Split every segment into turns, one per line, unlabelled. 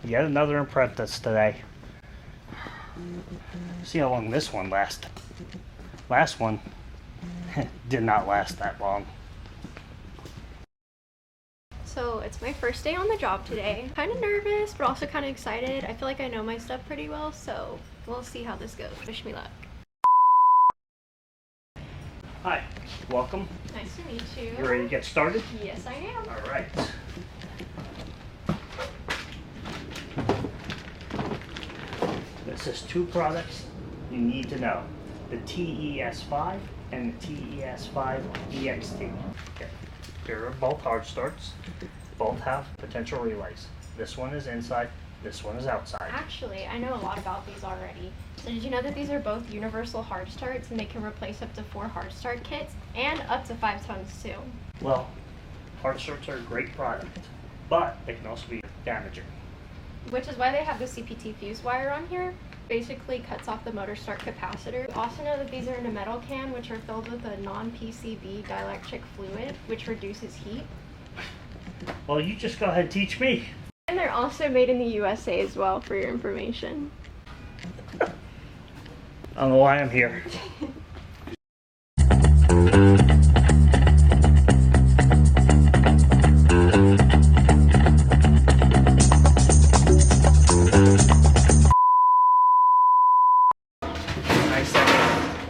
Yet another apprentice today. See how long this one lasts. Last one did not last that long.
So it's my first day on the job today. Kind of nervous, but also kind of excited. I feel like I know my stuff pretty well, so we'll see how this goes. Wish me luck.
Hi, welcome.
Nice to meet you.
You ready to get started?
Yes, I am.
All right. This is two products you need to know. The TES5 and the TES5EXT. Okay. Here are both hard starts. Both have potential relays. This one is inside, this one is outside.
Actually, I know a lot about these already. So did you know that these are both universal hard starts and they can replace up to 4 hard start kits and up to 5 tons too?
Well, hard starts are a great product, but they can also be damaging.
Which is why they have the CPT Fuse Wire on here. Basically cuts off the motor start capacitor. You also know that these are in a metal can, which are filled with a non-PCB dielectric fluid, which reduces heat.
Well, you just go ahead and teach me.
And they're also made in the USA as well, for your information.
I don't know why I'm here.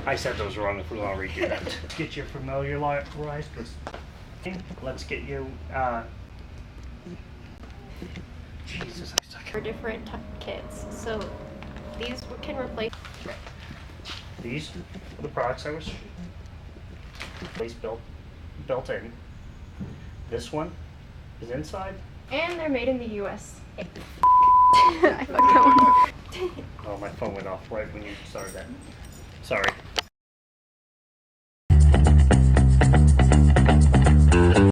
I said those wrong if we want to redo that. Get you familiarized with. Let's get you. Jesus, I suck.
For different kits. So these can replace.
These are the products I was built in. This one is inside.
And they're made in the US. I fucked that one.
Oh, my phone went off right when you started that. Sorry.